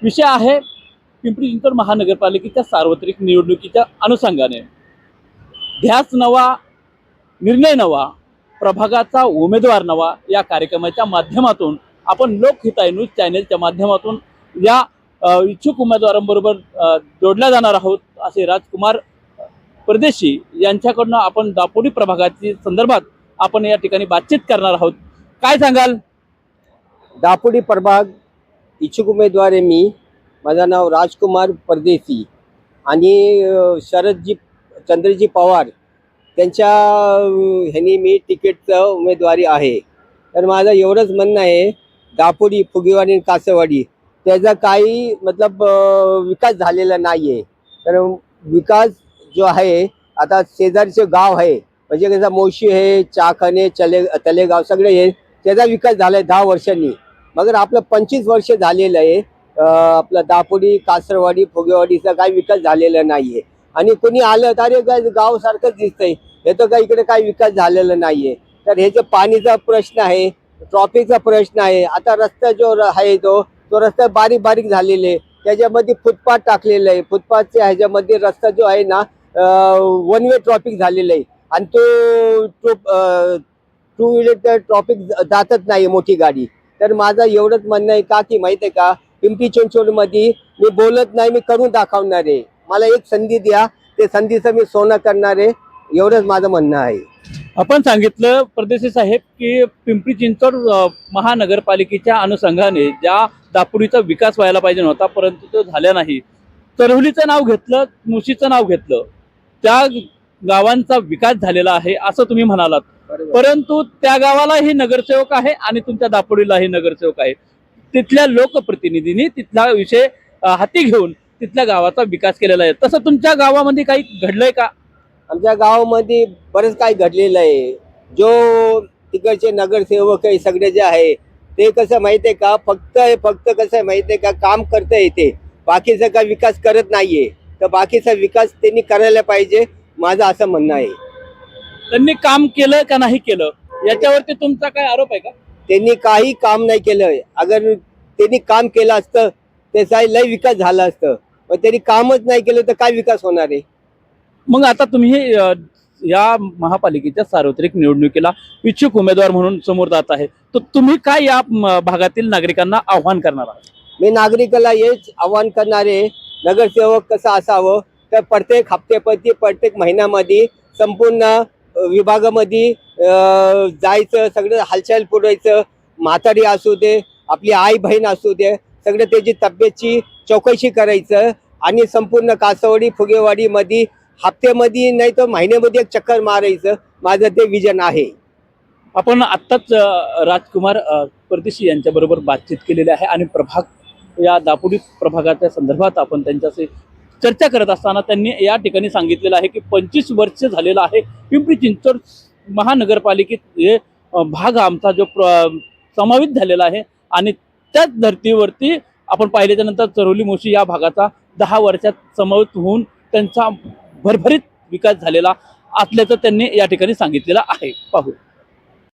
विषय आहे पिंपरी चिंचवड महानगरपालिकेच्या सार्वत्रिक निवडणुकीच्या अनुषंगाने ध्यास नवा, निर्णय नवा, प्रभागाचा उमेदवार नवा या कार्यक्रमाच्या माध्यमातून आपण लोकहिताय न्यूज चॅनेलच्या माध्यमातून या इच्छुक उमेदवारांबरोबर जोडल्या जाणार आहोत। असे राजकुमार परदेशी यांच्याकडून आपण दापोडी प्रभागाची संदर्भात आपण या ठिकाणी बातचीत करणार आहोत। काय सांगाल? दापोडी प्रभाग इच्छुक उमेदवार आहे मी। माझं नाव राजकुमार परदेशी आणि शरदजी चंद्रजी पवार त्यांच्या ह्यांनी मी तिकीटचं उमेदवारी आहे। तर माझं एवढंच म्हणणं आहे, दापोडी, फुगेवाडी आणि कासवाडी त्याचा काही मतलब विकास झालेला नाही आहे। तर विकास जो आहे, आता शेजारचे गाव आहे म्हणजे कसं मोशी आहे, चाकणे, तलेगाव सगळे आहे, त्याचा विकास झाला आहे 10 वर्षांनी। मगर आपलं 25 वर्ष झालेलं आहे, आपलं दापोडी, कासरवाडी, फुगेवाडीचा काही विकास झालेला नाहीये। आणि कोणी आलं तर अरे गाव सारखंच दिसतंय, हे तर काही इकडे काही विकास झालेला नाहीये। तर हे जो पाणीचा प्रश्न आहे, ट्रॉफिकचा प्रश्न आहे, आता रस्ता जो आहे तो रस्ता बारीक बारीक झालेले, त्याच्यामध्ये फुटपाथ टाकलेलं आहे। फुटपाथच्या ह्याच्यामध्ये रस्ता जो आहे ना, 1 वे ट्रॉफिक झालेलं आहे आणि तो 2 व्हीलर ट्रॉफिक जातच नाही मोठी गाडी। तर माझं एवढंच म्हणणं आहे का की माहिती आहे का, पिंपरी चिंचवडमध्ये मी बोलत नाही, मी करून दाखवणार आहे। मला एक संधी द्या, ते संधीचं मी सोनं करणार आहे, एवढंच माझं म्हणणं आहे। आपण सांगितलं परदेशी साहेब की पिंपरी चिंचवड महानगरपालिकेच्या अनुषंगाने ज्या दापोडीचा विकास व्हायला पाहिजे नव्हता, परंतु तो झाला नाही। तरहुलीचं नाव घेतलं, मुशीचं नाव घेतलं, त्या गावांचा विकास झालेला आहे असं तुम्ही म्हणालात। परंतु त्या गावालाही नगरसेवक आहे आणि तुमच्या दापोडीलाही नगरसेवक आहे। तिथल्या लोकप्रतिनिधींनी तिथला विषय हाती घेऊन तिथल्या गावाचा विकास केलेला आहे। तसं तुमच्या गावामध्ये काही घडलंय का? आमच्या गावामध्ये बरंच काही घडलेलं आहे। जो तिकडचे नगरसेवक आहे सगळे जे आहे ते कसं माहिती आहे का, फक्त कसं आहे माहिती आहे का, काम करता येते, बाकीचा काही विकास करत नाहीये। तर बाकीचा विकास त्यांनी करायला पाहिजे, माझं असं म्हणणं आहे। त्यांनी काम केलं का नाही केलं याच्यावरती तुमचा काय आरोप आहे का? त्यांनी काही काम नाही केलं। अगर त्यांनी काम केलं असतं त्याचा लय विकास झाला असतं, पण त्यांनी कामच नाही केलं तर काय विकास होणार आहे? मग आता तुम्ही या महापालिकेच्या सार्वत्रिक निवडणुकीला इच्छुक उमेदवार म्हणून समोर जात आहे, तर तुम्ही काय या भागातील नागरिकांना आव्हान करणार आहात? मी नागरिकाला हेच आव्हान करणार आहे, नगरसेवक कसं असावं तर प्रत्येक हप्त्याप्रती, प्रत्येक महिन्यामध्ये संपूर्ण विभागामध्ये जायचं, सगळं हालचाल पुरवायचं। म्हातारी असू दे, आपली आई बहीण असू दे, सगळं त्याची तब्येतची चौकशी करायचं आणि संपूर्ण कासवाडी, फुगेवाडीमध्ये हप्त्यामध्ये नाही तर महिन्यामध्ये एक चक्कर मारायचं, माझं ते विजन आहे। आपण आत्ताच राजकुमार परदेशी यांच्याबरोबर बातचीत केलेली आहे आणि प्रभाग या दापोडी प्रभागाच्या संदर्भात आपण त्यांच्याशी चर्चा करत असताना त्यांनी या ठिकाणी सांगितलेलं आहे की 25 वर्ष झालेलं आहे पिंपरी चिंचवड महानगरपालिकेत हे भाग आमचा जो समावित झालेला आहे आणि त्याच धर्तीवरती आपण पाहिल्याच्या नंतर चरोली मोशी या भागाचा 10 वर्षात समावित होऊन त्यांचा भरभरीत विकास झालेला असल्याचं त्यांनी या ठिकाणी सांगितलेलं आहे। पाहू।